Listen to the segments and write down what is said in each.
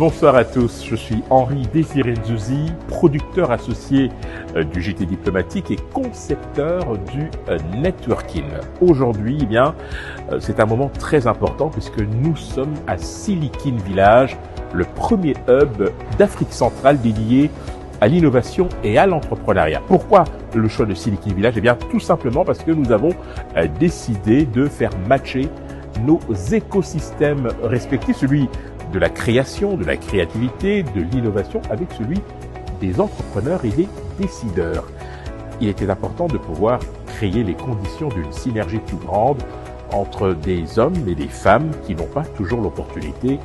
Bonsoir à tous, je suis Henri Désiré Nzouzi, producteur associé du JT Diplomatique et concepteur du networking. Aujourd'hui, c'est un moment très important puisque nous sommes à Silicon Village, le premier hub d'Afrique centrale dédié à l'innovation et à l'entrepreneuriat. Pourquoi le choix de Silicon Village? Tout simplement parce que nous avons décidé de faire matcher nos écosystèmes respectifs, celui de la création, de la créativité, de l'innovation, avec celui des entrepreneurs et des décideurs. Il était important de pouvoir créer les conditions d'une synergie plus grande entre des hommes et des femmes qui n'ont pas toujours l'opportunité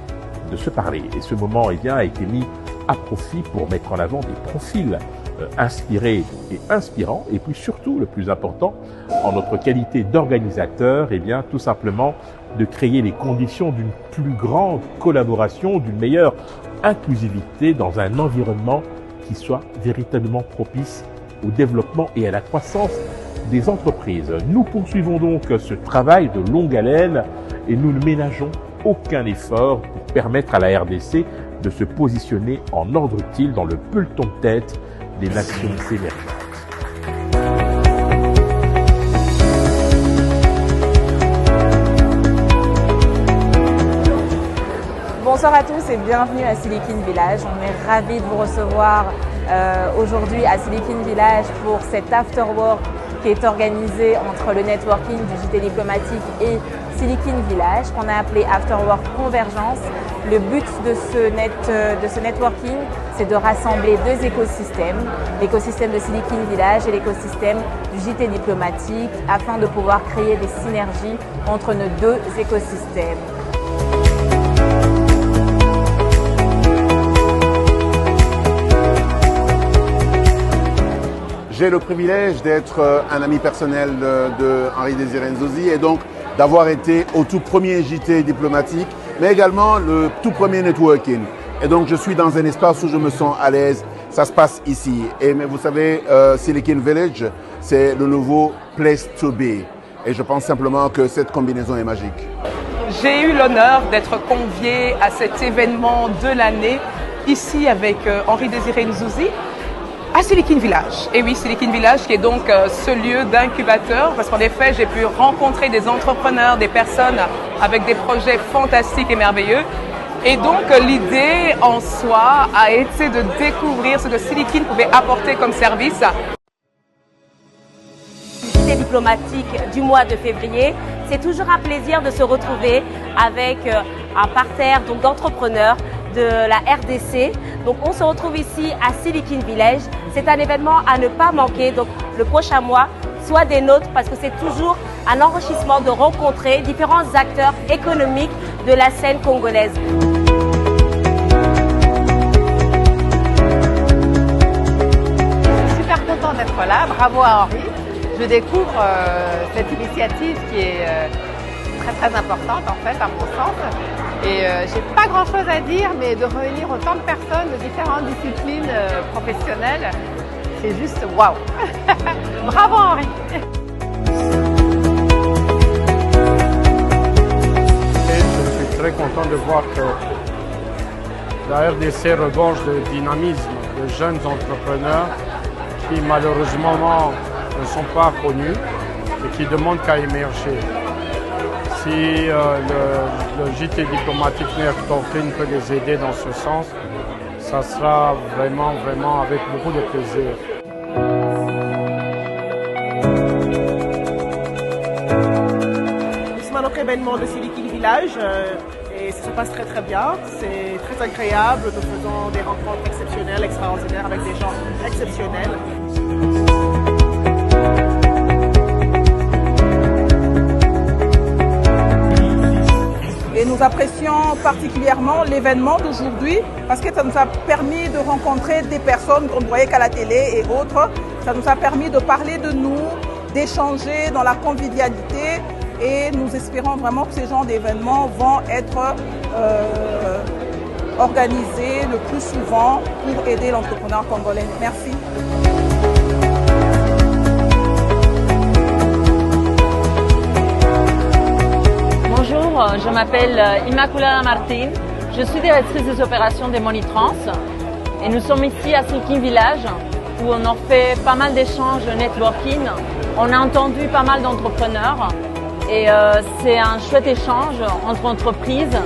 de se parler. Et ce moment a été mis à profit pour mettre en avant des profils inspirés et inspirants, et puis surtout, le plus important, en notre qualité d'organisateur, tout simplement de créer les conditions d'une plus grande collaboration, d'une meilleure inclusivité dans un environnement qui soit véritablement propice au développement et à la croissance des entreprises. Nous poursuivons donc ce travail de longue haleine et nous ne ménageons aucun effort pour permettre à la RDC de se positionner en ordre utile dans le peloton de tête des nations émergentes. Bonsoir à tous et bienvenue à Silicon Village. On est ravis de vous recevoir aujourd'hui à Silicon Village pour cet afterwork qui est organisé entre le networking du JT Diplomatique et Silicon Village, qu'on a appelé Afterwork Convergence. Le but de ce networking, c'est de rassembler deux écosystèmes, l'écosystème de Silicon Village et l'écosystème du JT Diplomatique, afin de pouvoir créer des synergies entre nos deux écosystèmes. J'ai le privilège d'être un ami personnel de Henri Désiré Nzouzi et donc d'avoir été au tout premier JT Diplomatique, mais également le tout premier networking. Et donc je suis dans un espace où je me sens à l'aise. Ça se passe ici. Mais vous savez, Silicon Village, c'est le nouveau place to be. Et je pense simplement que cette combinaison est magique. J'ai eu l'honneur d'être conviée à cet événement de l'année, ici avec Henri Désiré Nzouzi, à Silicon Village. Et oui, Silicon Village qui est donc ce lieu d'incubateur, parce qu'en effet, j'ai pu rencontrer des entrepreneurs, des personnes avec des projets fantastiques et merveilleux. Et donc, l'idée en soi a été de découvrir ce que Silicon pouvait apporter comme service. JT Diplomatique du mois de février, c'est toujours un plaisir de se retrouver avec un parterre d'entrepreneurs de la RDC. Donc on se retrouve ici à Silicon Village. C'est un événement à ne pas manquer. Donc le prochain mois, soit des nôtres, parce que c'est toujours un enrichissement de rencontrer différents acteurs économiques de la scène congolaise. Je suis super contente d'être là. Bravo à Henri. Je découvre cette initiative qui est très importante en fait à mon sens. Et j'ai pas grand chose à dire, mais de réunir autant de personnes de différentes disciplines professionnelles, c'est juste waouh. Bravo Henri. Et je suis très content de voir que la RDC regorge de dynamisme de jeunes entrepreneurs qui malheureusement ne sont pas connus et qui demandent qu'à émerger. Si le JT Diplomatique Networking peut les aider dans ce sens, ça sera vraiment avec beaucoup de plaisir. Nous sommes à notre événement de Silicon Village et ça se passe très bien. C'est très agréable. Nous faisons des rencontres exceptionnelles, extraordinaires avec des gens exceptionnels. Et nous apprécions particulièrement l'événement d'aujourd'hui parce que ça nous a permis de rencontrer des personnes qu'on ne voyait qu'à la télé et autres. Ça nous a permis de parler de nous, d'échanger dans la convivialité et nous espérons vraiment que ces genres d'événements vont être organisés le plus souvent pour aider l'entrepreneur congolais. Merci. Bonjour, je m'appelle Immaculada Martin. Je suis directrice des opérations des Monitrans et nous sommes ici à Silicon Village où on a fait pas mal d'échanges networking. On a entendu pas mal d'entrepreneurs et c'est un chouette échange entre entreprises